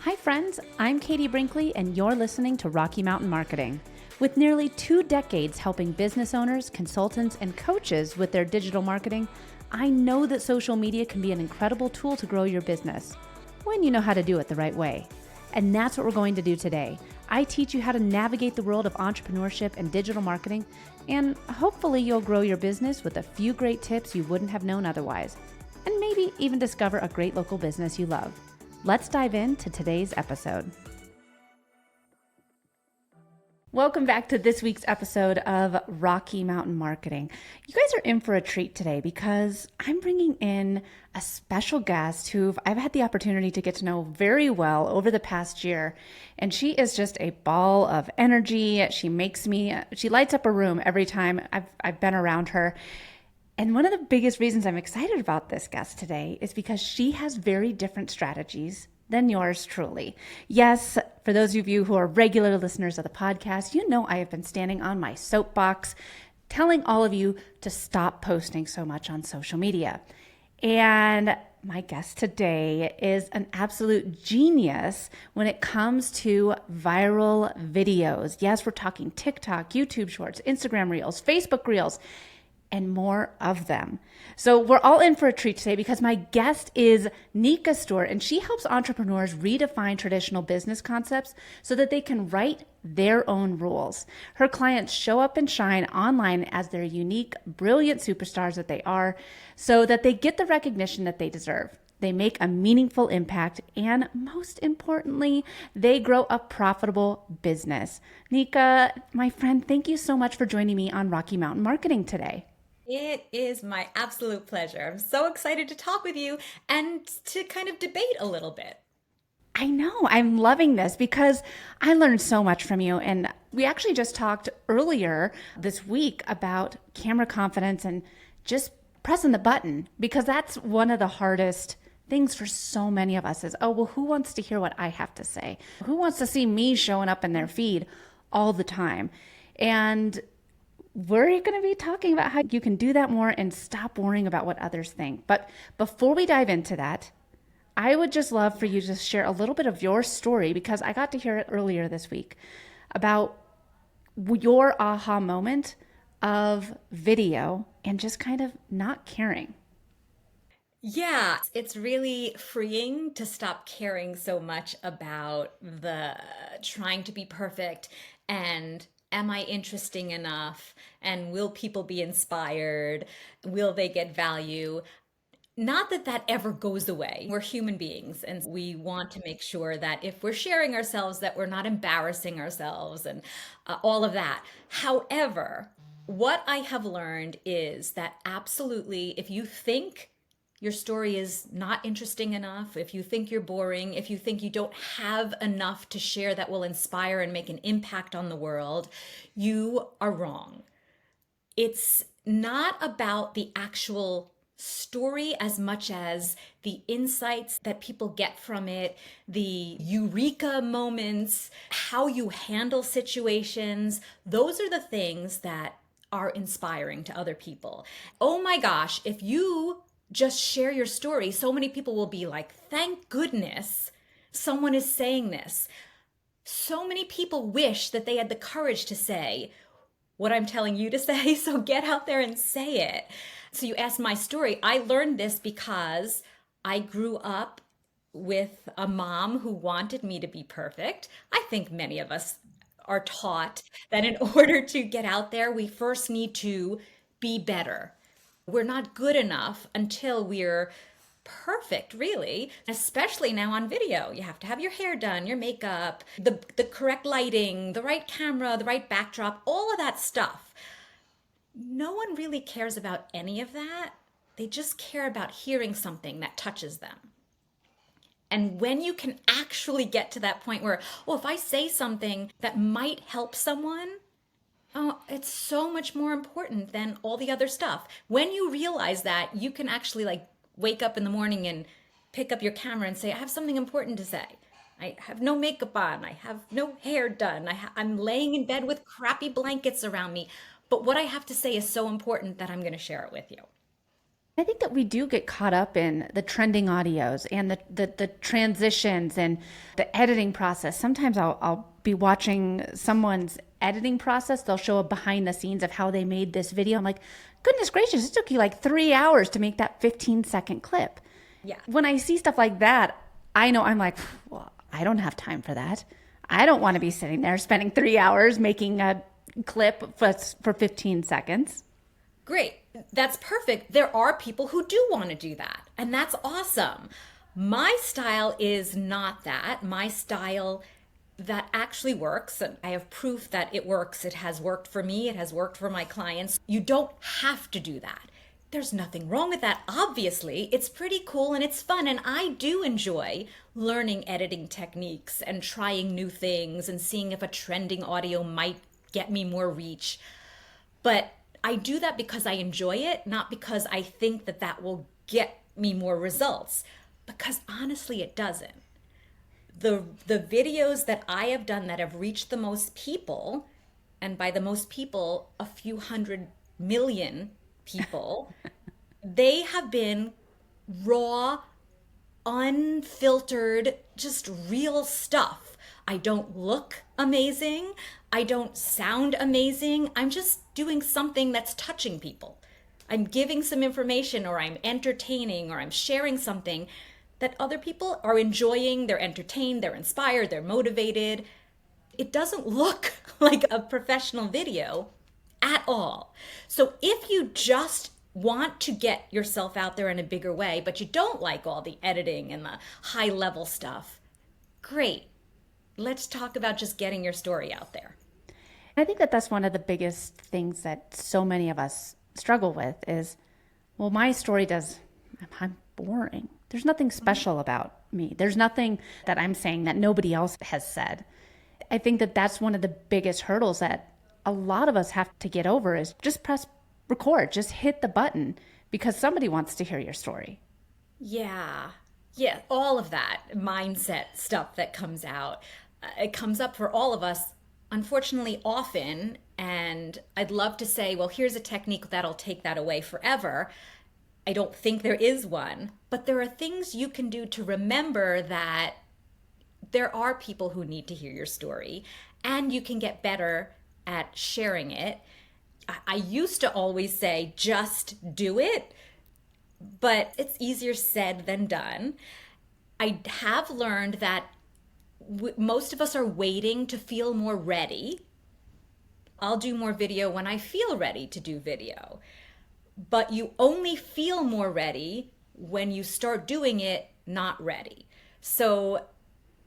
Hi friends, I'm Katie Brinkley and you're listening to Rocky Mountain Marketing. With nearly 2 decades helping business owners, consultants, and coaches with their digital marketing, I know that social media can be an incredible tool to grow your business when you know how to do it the right way. And that's what we're going to do today. I teach you how to navigate the world of entrepreneurship and digital marketing, and hopefully you'll grow your business with a few great tips you wouldn't have known otherwise, and maybe even discover a great local business you love. Let's dive into today's episode. Welcome back to this week's episode of Rocky Mountain Marketing. You guys are in for a treat today because I'm bringing in a special guest who I've had the opportunity to get to know very well over the past year. And she is just a ball of energy. She lights up a room every time I've been around her. And one of the biggest reasons I'm excited about this guest today is because she has very different strategies than yours truly. Yes, for those of you who are regular listeners of the podcast, you know I have been standing on my soapbox telling all of you to stop posting so much on social media. And my guest today is an absolute genius when it comes to viral videos. Yes, we're talking TikTok, YouTube Shorts, Instagram Reels, Facebook Reels, and more of them. So we're all in for a treat today because my guest is Nika Stewart, and she helps entrepreneurs redefine traditional business concepts so that they can write their own rules. Her clients show up and shine online as their unique, brilliant superstars that they are, so that they get the recognition that they deserve. They make a meaningful impact, and most importantly, they grow a profitable business. Nika, my friend, thank you so much for joining me on Rocky Mountain Marketing today. It is my absolute pleasure. I'm so excited to talk with you and to kind of debate a little bit. I know, I'm loving this because I learned so much from you. And we actually just talked earlier this week about camera confidence and just pressing the button, because that's one of the hardest things for so many of us is, oh, well, who wants to hear what I have to say? Who wants to see me showing up in their feed all the time? And we're going to be talking about how you can do that more and stop worrying about what others think. But before we dive into that, I would just love for you to share a little bit of your story, because I got to hear it earlier this week about your aha moment of video and just kind of not caring. Yeah, it's really freeing to stop caring so much about the trying to be perfect and am I interesting enough and will people be inspired? Will they get value? Not that that ever goes away. We're human beings and we want to make sure that if we're sharing ourselves that we're not embarrassing ourselves and all of that. However, what I have learned is that absolutely if you think your story is not interesting enough, if you think you're boring, if you think you don't have enough to share that will inspire and make an impact on the world, you are wrong. It's not about the actual story as much as the insights that people get from it, the eureka moments, how you handle situations. Those are the things that are inspiring to other people. Oh my gosh, if you just share your story, so many people will be like, thank goodness someone is saying this. So many people wish that they had the courage to say what I'm telling you to say, so get out there and say it. So you asked my story. I learned this because I grew up with a mom who wanted me to be perfect. I think many of us are taught that in order to get out there, we first need to be better. We're not good enough until we're perfect, really, especially now on video. You have to have your hair done, your makeup, the correct lighting, the right camera, the right backdrop, all of that stuff. No one really cares about any of that. They just care about hearing something that touches them. And when you can actually get to that point where, well, if I say something that might help someone, oh, it's so much more important than all the other stuff. When you realize that, you can actually like wake up in the morning and pick up your camera and say, I have something important to say. I have no makeup on. I have no hair done. I'm laying in bed with crappy blankets around me. But what I have to say is so important that I'm going to share it with you. I think that we do get caught up in the trending audios and the transitions and the editing process. Sometimes I'll be watching someone's editing process. They'll show a behind the scenes of how they made this video. I'm like, goodness gracious, it took you like 3 hours to make that 15-second clip. Yeah. When I see stuff like that, I know I'm like, well, I don't have time for that. I don't want to be sitting there spending 3 hours making a clip for 15 seconds. Great. That's perfect. There are people who do want to do that, and that's awesome. My style is not that. My style that actually works, and I have proof that it works. It has worked for me. It has worked for my clients. You don't have to do that. There's nothing wrong with that. Obviously, it's pretty cool and it's fun. And I do enjoy learning editing techniques and trying new things and seeing if a trending audio might get me more reach. But I do that because I enjoy it, not because I think that that will get me more results. Because honestly, it doesn't. The videos that I have done that have reached the most people, and by the most people, a few 100 million people, they have been raw, unfiltered, just real stuff. I don't look amazing. I don't sound amazing. I'm just doing something that's touching people. I'm giving some information, or I'm entertaining, or I'm sharing something that other people are enjoying. They're entertained, they're inspired, they're motivated. It doesn't look like a professional video at all. So if you just want to get yourself out there in a bigger way, but you don't like all the editing and the high level stuff, great. Let's talk about just getting your story out there. I think that that's one of the biggest things that so many of us struggle with is, well, my story I'm boring. There's nothing special about me. There's nothing that I'm saying that nobody else has said. I think that that's one of the biggest hurdles that a lot of us have to get over is just press record, just hit the button because somebody wants to hear your story. Yeah. Yeah, all of that mindset stuff that comes out, it comes up for all of us, unfortunately, often. And I'd love to say, well, here's a technique that'll take that away forever. I don't think there is one, but there are things you can do to remember that there are people who need to hear your story, and you can get better at sharing it. I used to always say, just do it, but it's easier said than done. I have learned that most of us are waiting to feel more ready. I'll do more video when I feel ready to do video. But you only feel more ready when you start doing it not ready. So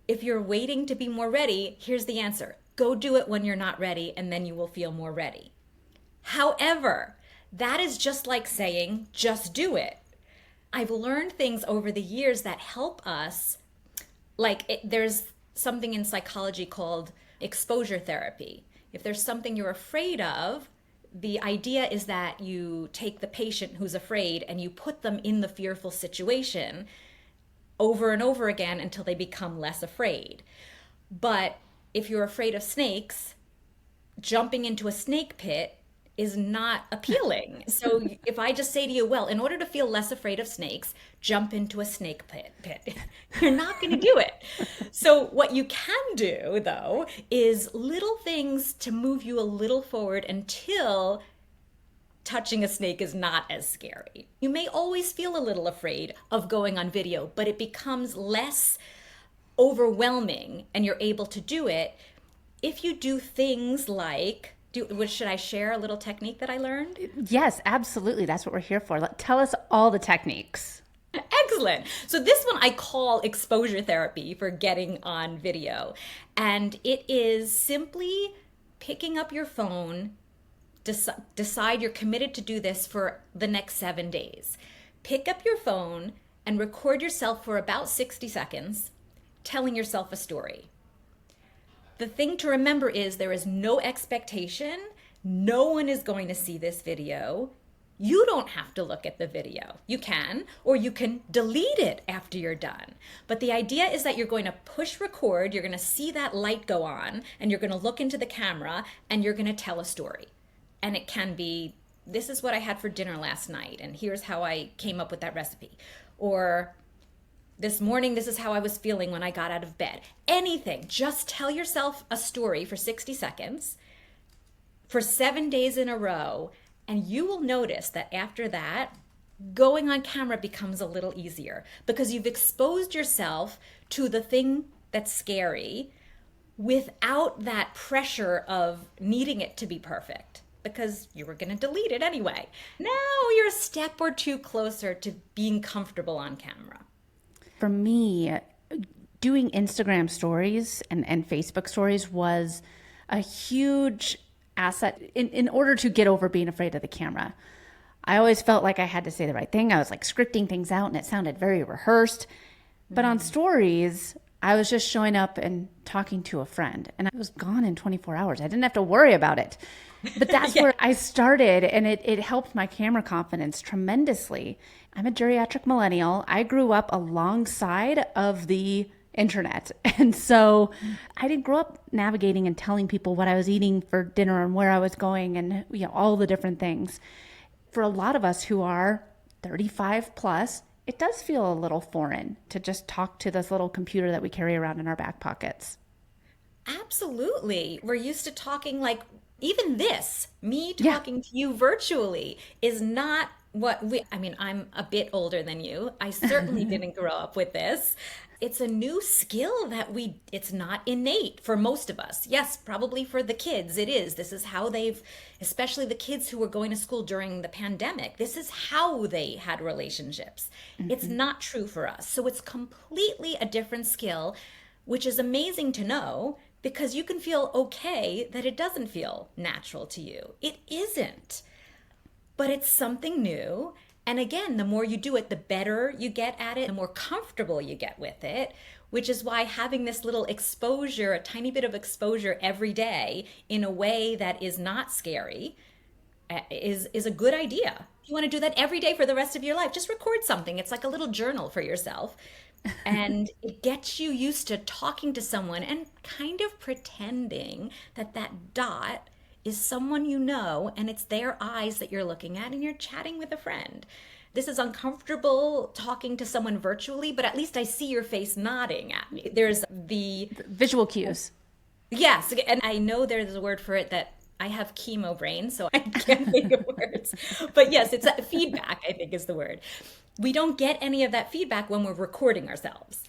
if you're waiting to be more ready, here's the answer. Go do it when you're not ready, and then you will feel more ready. However, that is just like saying, just do it. I've learned things over the years that help us. There's something in psychology called exposure therapy. If there's something you're afraid of, the idea is that you take the patient who's afraid and you put them in the fearful situation over and over again until they become less afraid. But if you're afraid of snakes, jumping into a snake pit is not appealing. So if I just say to you, well, in order to feel less afraid of snakes, jump into a snake pit, you're not going to do it. So what you can do, though, is little things to move you a little forward until touching a snake is not as scary. You may always feel a little afraid of going on video, but it becomes less overwhelming and you're able to do it if you do things like, should I share a little technique that I learned? Yes, absolutely. That's what we're here for. Tell us all the techniques. Excellent. So this one I call exposure therapy for getting on video. And it is simply picking up your phone, decide you're committed to do this for the next 7 days. Pick up your phone and record yourself for about 60 seconds telling yourself a story. The thing to remember is there is no expectation. No one is going to see this video. You don't have to look at the video. You can, or you can delete it after you're done. But the idea is that you're going to push record, you're going to see that light go on, and you're going to look into the camera, and you're going to tell a story. And it can be this is what I had for dinner last night, and here's how I came up with that recipe. Or this morning, this is how I was feeling when I got out of bed. Anything. Just tell yourself a story for 60 seconds for 7 days in a row, and you will notice that after that, going on camera becomes a little easier because you've exposed yourself to the thing that's scary without that pressure of needing it to be perfect because you were going to delete it anyway. Now you're a step or two closer to being comfortable on camera. For me, doing Instagram stories and Facebook stories was a huge asset in order to get over being afraid of the camera. I always felt like I had to say the right thing. I was like scripting things out and it sounded very rehearsed. But on stories, I was just showing up and talking to a friend and I was gone in 24 hours. I didn't have to worry about it. But that's where I started, and it helped my camera confidence tremendously. I'm a geriatric millennial. I grew up alongside of the internet. And so I didn't grow up navigating and telling people what I was eating for dinner and where I was going and all the different things. For a lot of us who are 35 plus, it does feel a little foreign to just talk to this little computer that we carry around in our back pockets. Absolutely. We're used to talking like even this, me talking to you virtually is not I'm a bit older than you. I certainly didn't grow up with this. It's a new skill that it's not innate for most of us. Yes, probably for the kids it is. This is how especially the kids who were going to school during the pandemic, this is how they had relationships. Mm-hmm. It's not true for us. So it's completely a different skill, which is amazing to know because you can feel okay that it doesn't feel natural to you. It isn't, but it's something new. And again, the more you do it, the better you get at it, the more comfortable you get with it, which is why having this little exposure, a tiny bit of exposure every day in a way that is not scary is a good idea. If you want to do that every day for the rest of your life, just record something. It's like a little journal for yourself. And it gets you used to talking to someone and kind of pretending that that dot is someone you know and it's their eyes that you're looking at and you're chatting with a friend. This is uncomfortable talking to someone virtually, but at least I see your face nodding at me. There's the visual cues. Yes, and I know there's a word for it that I have chemo brain, so I can't think of words. But yes, it's feedback, I think is the word. We don't get any of that feedback when we're recording ourselves.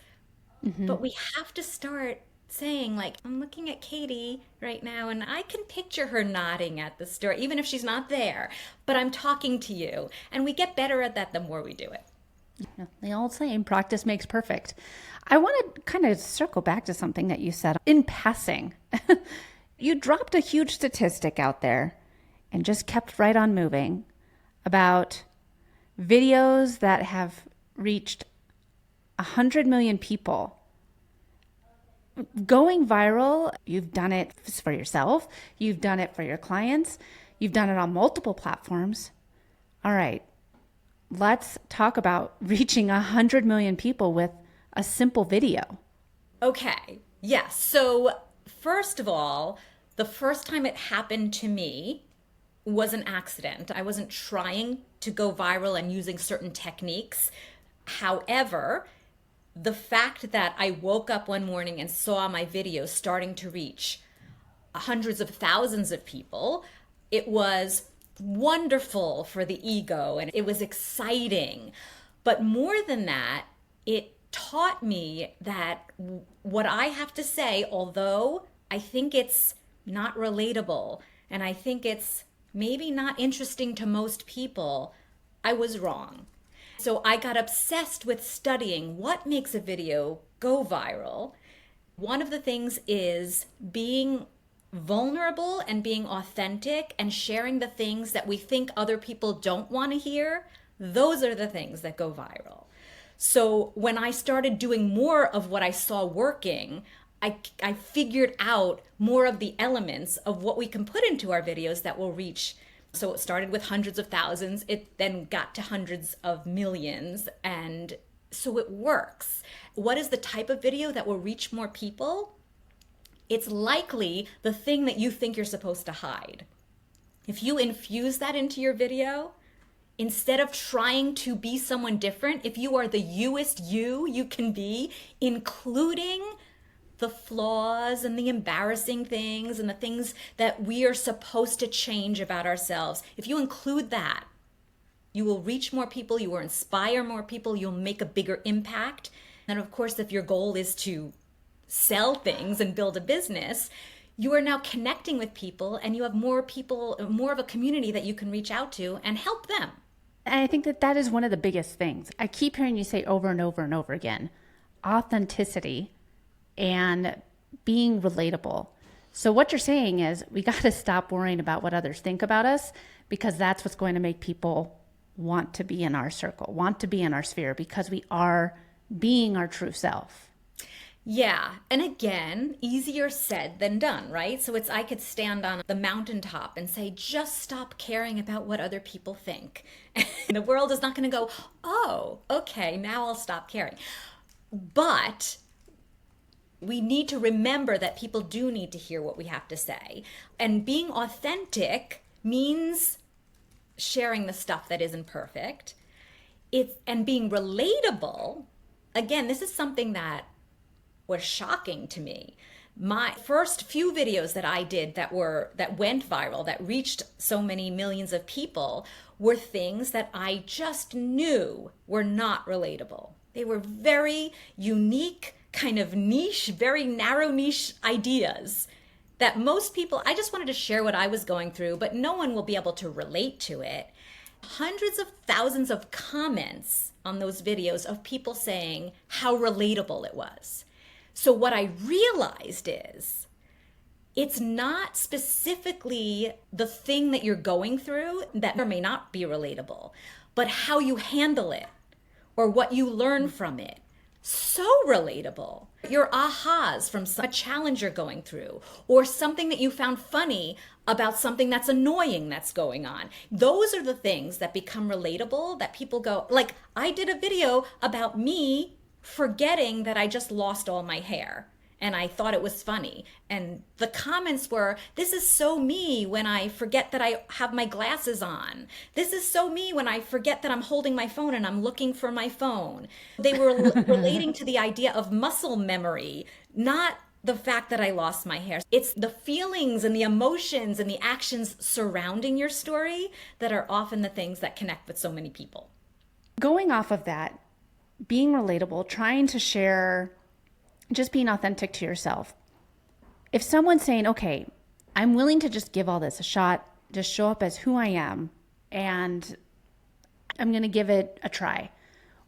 Mm-hmm. But we have to start saying like, I'm looking at Katie right now and I can picture her nodding at the story, even if she's not there, but I'm talking to you. And we get better at that the more we do it. The old saying, practice makes perfect. I want to kind of circle back to something that you said in passing. You dropped a huge statistic out there and just kept right on moving about videos that have reached 100 million people. Going viral, you've done it for yourself, you've done it for your clients, you've done it on multiple platforms. All right, let's talk about reaching 100 million people with a simple video. Okay, yes. So first of all, the first time it happened to me was an accident. I wasn't trying to go viral and using certain techniques. However, the fact that I woke up one morning and saw my video starting to reach hundreds of thousands of people, it was wonderful for the ego and it was exciting. But more than that, it taught me that what I have to say, although I think it's not relatable and I think it's maybe not interesting to most people, I was wrong. So I got obsessed with studying what makes a video go viral. One of the things is being vulnerable and being authentic and sharing the things that we think other people don't want to hear. Those are the things that go viral. So when I started doing more of what I saw working, I figured out more of the elements of what we can put into our videos that will reach. So it started with hundreds of thousands. It then got to hundreds of millions. And so it works. What is the type of video that will reach more people? It's likely the thing that you think you're supposed to hide. If you infuse that into your video, instead of trying to be someone different, if you are the youest you can be, including the flaws and the embarrassing things and the things that we are supposed to change about ourselves, if you include that, you will reach more people, you will inspire more people, you'll make a bigger impact. And of course, if your goal is to sell things and build a business, you are now connecting with people and you have more people, more of a community that you can reach out to and help them. And I think that that is one of the biggest things. I keep hearing you say over and over and over again, authenticity and being relatable. So what you're saying is we got to stop worrying about what others think about us, because that's what's going to make people want to be in our circle, want to be in our sphere, because we are being our true self. Yeah. And again, easier said than done, right? So it's, I could stand on the mountaintop and say, just stop caring about what other people think. And the world is not going to go, oh, okay, now I'll stop caring. But we need to remember that people do need to hear what we have to say. And being authentic means sharing the stuff that isn't perfect. And being relatable, again, this is something that was shocking to me. My first few videos that I did that went viral, that reached so many millions of people, were things that I just knew were not relatable. They were very unique, kind of niche, very narrow niche ideas that most people, I just wanted to share what I was going through, but no one will be able to relate to it. Hundreds of thousands of comments on those videos of people saying how relatable it was. So what I realized is it's not specifically the thing that you're going through that may not be relatable, but how you handle it or what you learn from it. So relatable. Your ahas from a challenge you're going through, or something that you found funny about something that's annoying that's going on. Those are the things that become relatable, that people go, like, I did a video about me forgetting that I just lost all my hair and I thought it was funny. And the comments were, this is so me when I forget that I have my glasses on. This is so me when I forget that I'm holding my phone and I'm looking for my phone. They were relating to the idea of muscle memory, not the fact that I lost my hair. It's the feelings and the emotions and the actions surrounding your story that are often the things that connect with so many people. Going off of that, being relatable, trying to share, just being authentic to yourself. If someone's saying, okay, I'm willing to just give all this a shot, just show up as who I am, and I'm going to give it a try.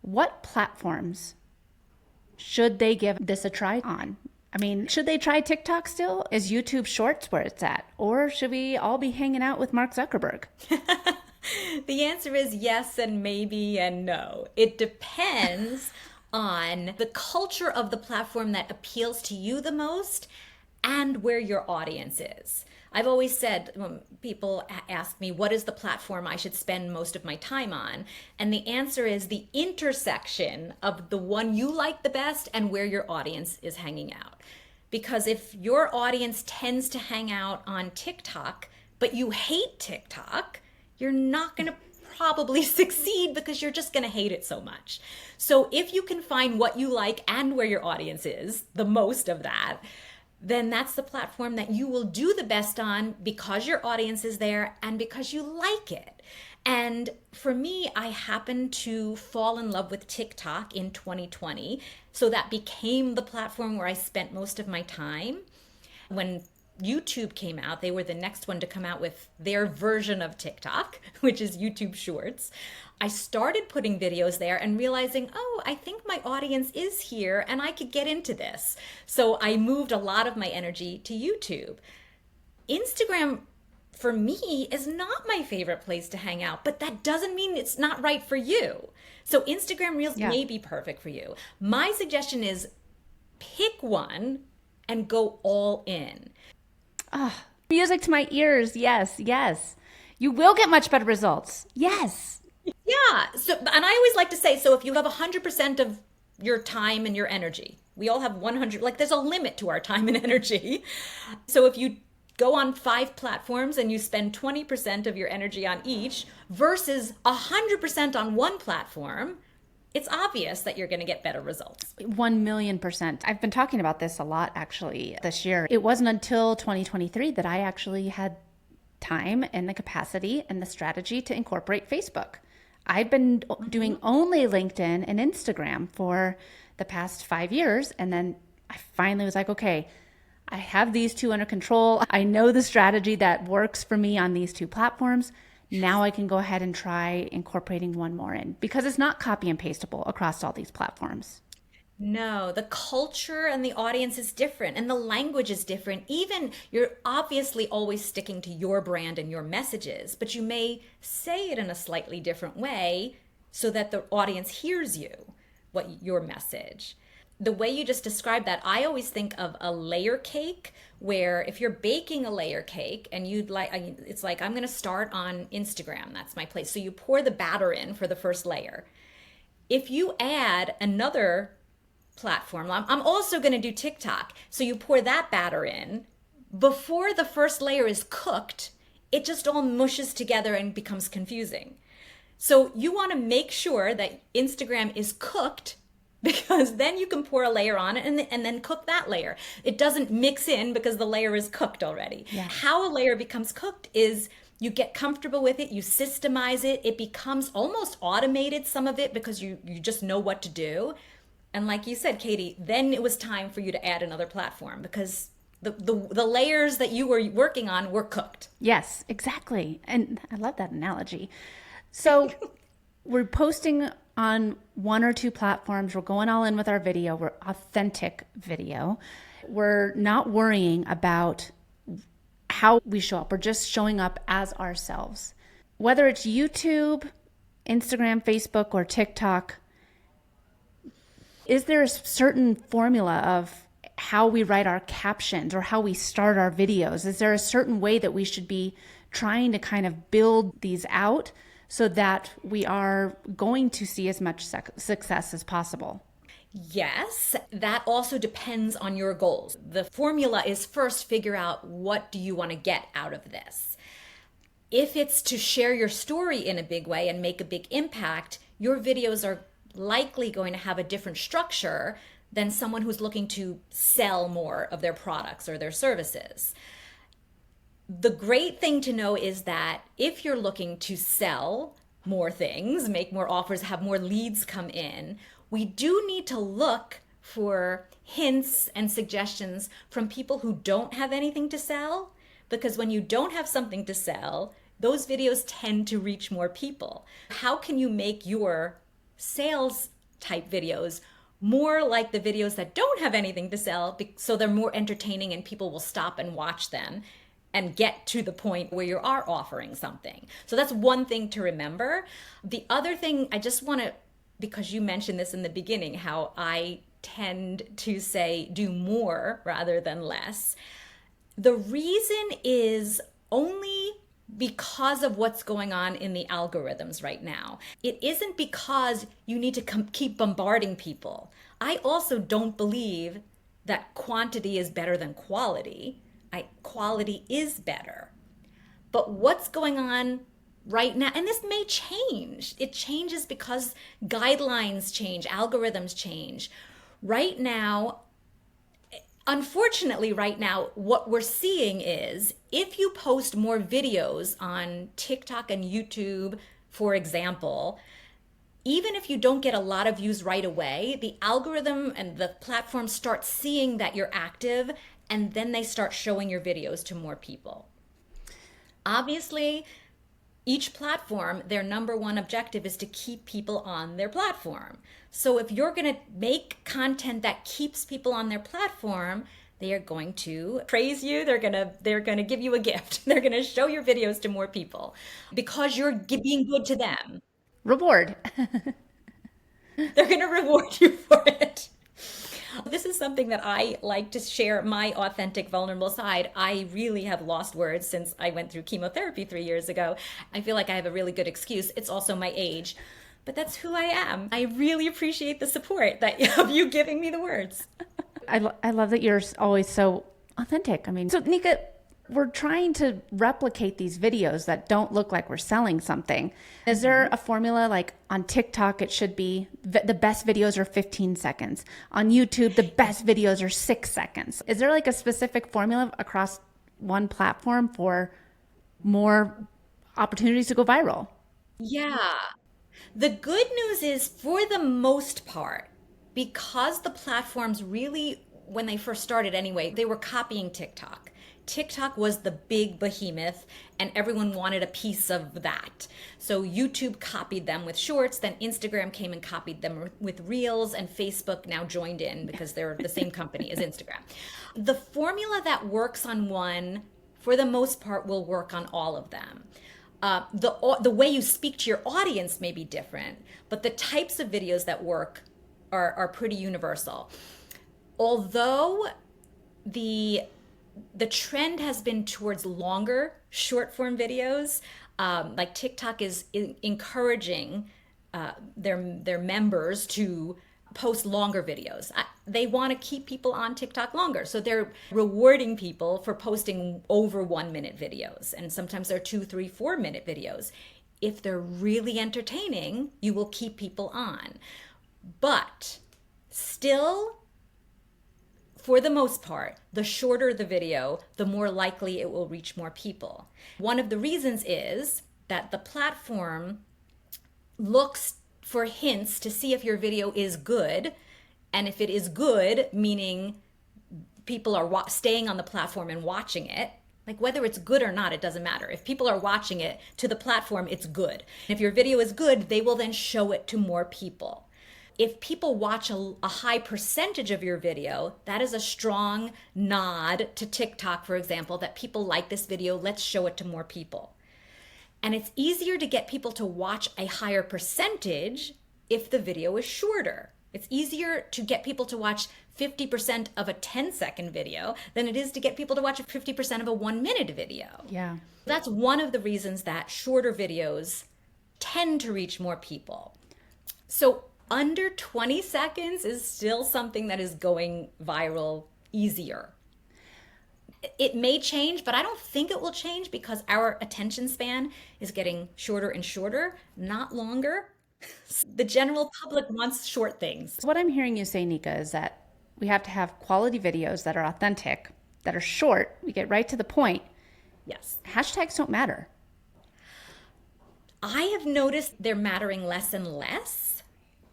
What platforms should they give this a try on? I mean, should they try TikTok still? Is YouTube Shorts where it's at? Or should we all be hanging out with Mark Zuckerberg? The answer is yes and maybe and no. It depends on the culture of the platform that appeals to you the most and where your audience is. I've always said, when people ask me, what is the platform I should spend most of my time on? And the answer is the intersection of the one you like the best and where your audience is hanging out. Because if your audience tends to hang out on TikTok, but you hate TikTok, you're not going to probably succeed because you're just going to hate it so much. So if you can find what you like and where your audience is, the most of that, then that's the platform that you will do the best on because your audience is there and because you like it. And for me, I happened to fall in love with TikTok in 2020. So that became the platform where I spent most of my time. When YouTube came out, they were the next one to come out with their version of TikTok, which is YouTube Shorts. I started putting videos there and realizing, oh, I think my audience is here and I could get into this. So I moved a lot of my energy to YouTube. Instagram, for me, is not my favorite place to hang out, but that doesn't mean it's not right for you. So Instagram Reels may be perfect for you. My suggestion is pick one and go all in. Ah, music to my ears. Yes, yes. You will get much better results. Yes. Yeah. So, and I always like to say, so if you have 100% of your time and your energy, we all have 100, like there's a limit to our time and energy. So if you go on 5 platforms and you spend 20% of your energy on each versus 100% on one platform, it's obvious that you're going to get better results. 1,000,000%. I've been talking about this a lot actually this year. It wasn't until 2023 that I actually had time and the capacity and the strategy to incorporate Facebook. I'd been doing only LinkedIn and Instagram for the past 5 years. And then I finally was like, okay, I have these two under control. I know the strategy that works for me on these two platforms. Now I can go ahead and try incorporating one more in because it's not copy and pastable across all these platforms. No, the culture and the audience is different and the language is different. Even you're obviously always sticking to your brand and your messages, but you may say it in a slightly different way so that the audience hears you, what your message. The way you just described that, I always think of a layer cake where if you're baking a layer cake and it's like, I'm going to start on Instagram. That's my place. So you pour the batter in for the first layer. If you add another platform, I'm also going to do TikTok. So you pour that batter in before the first layer is cooked, it just all mushes together and becomes confusing. So you want to make sure that Instagram is cooked because then you can pour a layer on it and then cook that layer. It doesn't mix in because the layer is cooked already. Yeah. How a layer becomes cooked is you get comfortable with it, you systemize it, it becomes almost automated, some of it, because you just know what to do. And like you said, Katie, then it was time for you to add another platform because the layers that you were working on were cooked. Yes, exactly. And I love that analogy. So we're posting on one or two platforms. We're going all in with our video. We're authentic video. We're not worrying about how we show up. We're just showing up as ourselves. Whether it's YouTube, Instagram, Facebook, or TikTok, is there a certain formula of how we write our captions or how we start our videos? Is there a certain way that we should be trying to kind of build these out so that we are going to see as much success as possible? Yes, that also depends on your goals. The formula is first figure out what do you want to get out of this. If it's to share your story in a big way and make a big impact, your videos are likely going to have a different structure than someone who's looking to sell more of their products or their services. The great thing to know is that if you're looking to sell more things, make more offers, have more leads come in, we do need to look for hints and suggestions from people who don't have anything to sell, because when you don't have something to sell, those videos tend to reach more people. How can you make your sales type videos more like the videos that don't have anything to sell so they're more entertaining and people will stop and watch them and get to the point where you are offering something? So that's one thing to remember. The other thing I just want to, because you mentioned this in the beginning, how I tend to say do more rather than less. The reason is only because of what's going on in the algorithms right now. It isn't because you need to keep bombarding people. I also don't believe that quantity is better than quality. Quality is better. But what's going on right now, and this may change. It changes because guidelines change, algorithms change. Right now, unfortunately, right now, what we're seeing is if you post more videos on TikTok and YouTube, for example, even if you don't get a lot of views right away, the algorithm and the platform start seeing that you're active, and then they start showing your videos to more people. Obviously, each platform, their number one objective is to keep people on their platform. So if you're going to make content that keeps people on their platform, they are going to praise you. They're going to give you a gift. They're going to show your videos to more people because you're being good to them. Reward. They're going to reward you for it. This is something that I like to share, my authentic, vulnerable side. I really have lost words since I went through chemotherapy 3 years ago. I feel like I have a really good excuse. It's also my age, but that's who I am. I really appreciate the support of you giving me the words. I love that you're always so authentic. I mean, so Nika, we're trying to replicate these videos that don't look like we're selling something. Is there a formula like on TikTok, it should be the best videos are 15 seconds. On YouTube, the best videos are 6 seconds. Is there like a specific formula across one platform for more opportunities to go viral? Yeah. The good news is, for the most part, because the platforms really, when they first started anyway, they were copying TikTok. TikTok was the big behemoth, and everyone wanted a piece of that. So YouTube copied them with shorts, then Instagram came and copied them with reels, and Facebook now joined in because they're the same company as Instagram. The formula that works on one, for the most part, will work on all of them. The way you speak to your audience may be different, but the types of videos that work are pretty universal. Although the trend has been towards longer short form videos, like TikTok is encouraging their members to post longer videos. They want to keep people on TikTok longer. So they're rewarding people for posting over 1 minute videos. And sometimes they're 2, 3, 4 minute videos. If they're really entertaining, you will keep people on. But still, for the most part, the shorter the video, the more likely it will reach more people. One of the reasons is that the platform looks for hints to see if your video is good. And if it is good, meaning people are staying on the platform and watching it, like whether it's good or not, it doesn't matter. If people are watching it to the platform, it's good. If your video is good, they will then show it to more people. If people watch a high percentage of your video, that is a strong nod to TikTok, for example, that people like this video, let's show it to more people. And it's easier to get people to watch a higher percentage if the video is shorter. It's easier to get people to watch 50% of a 10-second video than it is to get people to watch 50% of a 1-minute video. Yeah. That's one of the reasons that shorter videos tend to reach more people. So under 20 seconds is still something that is going viral easier. It may change, but I don't think it will change because our attention span is getting shorter and shorter, not longer. The general public wants short things. What I'm hearing you say, Nika, is that we have to have quality videos that are authentic, that are short. We get right to the point. Yes. Hashtags don't matter. I have noticed they're mattering less and less.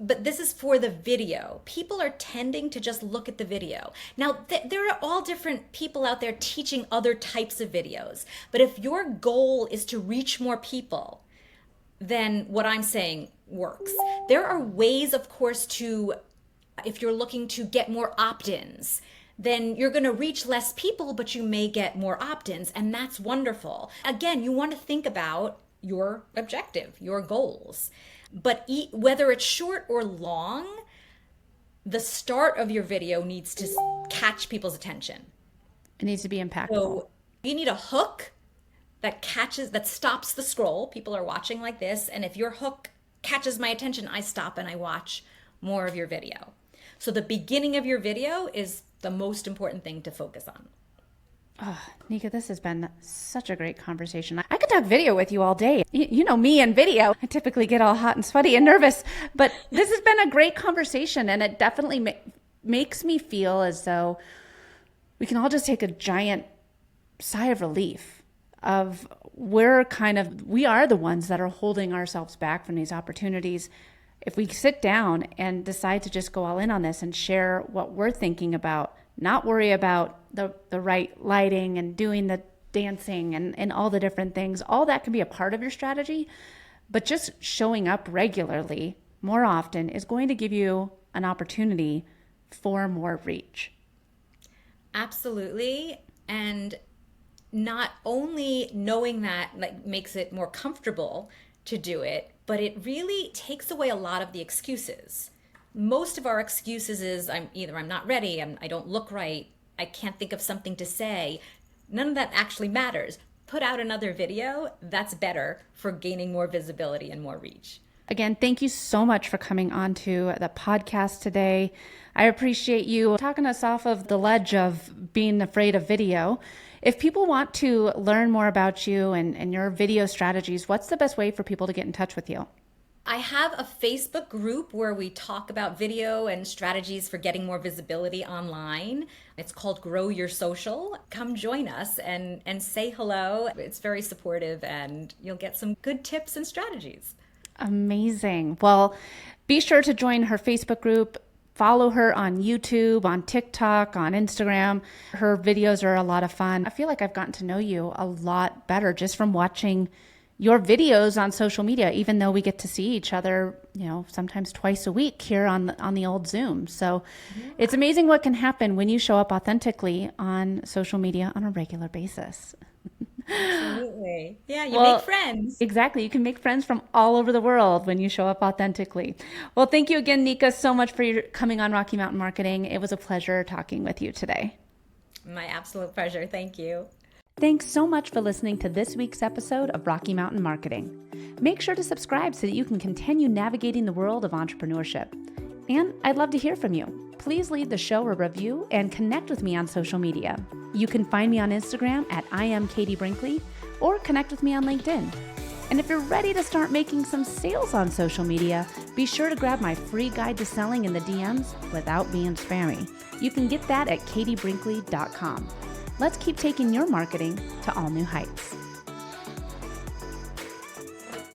But this is for the video. People are tending to just look at the video. Now, there are all different people out there teaching other types of videos. But if your goal is to reach more people, then what I'm saying works. There are ways, of course, if you're looking to get more opt-ins, then you're going to reach less people, but you may get more opt-ins, and that's wonderful. Again, you want to think about your objective, your goals. But whether it's short or long, the start of your video needs to catch people's attention. It needs to be impactful. So you need a hook that stops the scroll. People are watching like this, and if your hook catches my attention, I stop and I watch more of your video. So the beginning of your video is the most important thing to focus on. Oh, Nika, this has been such a great conversation. I could talk video with you all day. You know me and video. I typically get all hot and sweaty and nervous, but this has been a great conversation, and it definitely makes me feel as though we can all just take a giant sigh of relief of we are the ones that are holding ourselves back from these opportunities. If we sit down and decide to just go all in on this and share what we're thinking about, not worry about the right lighting and doing the dancing and all the different things. All that can be a part of your strategy, but just showing up regularly more often is going to give you an opportunity for more reach. Absolutely. And not only knowing that makes it more comfortable to do it, but it really takes away a lot of the excuses. Most of our excuses is I'm not ready, I don't look right, I can't think of something to say. None of that actually matters. Put out another video, that's better for gaining more visibility and more reach. Again, thank you so much for coming on to the podcast today. I appreciate you talking us off of the ledge of being afraid of video. If people want to learn more about you and your video strategies, what's the best way for people to get in touch with you? I have a Facebook group where we talk about video and strategies for getting more visibility online. It's called Grow Your Social. Come join us and say hello. It's very supportive and you'll get some good tips and strategies. Amazing. Well, be sure to join her Facebook group. Follow her on YouTube, on TikTok, on Instagram. Her videos are a lot of fun. I feel like I've gotten to know you a lot better just from watching your videos on social media, even though we get to see each other, sometimes twice a week here on the old Zoom. So It's amazing what can happen when you show up authentically on social media on a regular basis. Absolutely. Yeah, you make friends. Exactly. You can make friends from all over the world when you show up authentically. Well, thank you again, Nika, so much for your coming on Rocky Mountain Marketing. It was a pleasure talking with you today. My absolute pleasure. Thank you. Thanks so much for listening to this week's episode of Rocky Mountain Marketing. Make sure to subscribe so that you can continue navigating the world of entrepreneurship. And I'd love to hear from you. Please leave the show a review and connect with me on social media. You can find me on Instagram at @IamKatieBrinkley or connect with me on LinkedIn. And if you're ready to start making some sales on social media, be sure to grab my free guide to selling in the DMs without being spammy. You can get that at katiebrinkley.com. Let's keep taking your marketing to all new heights.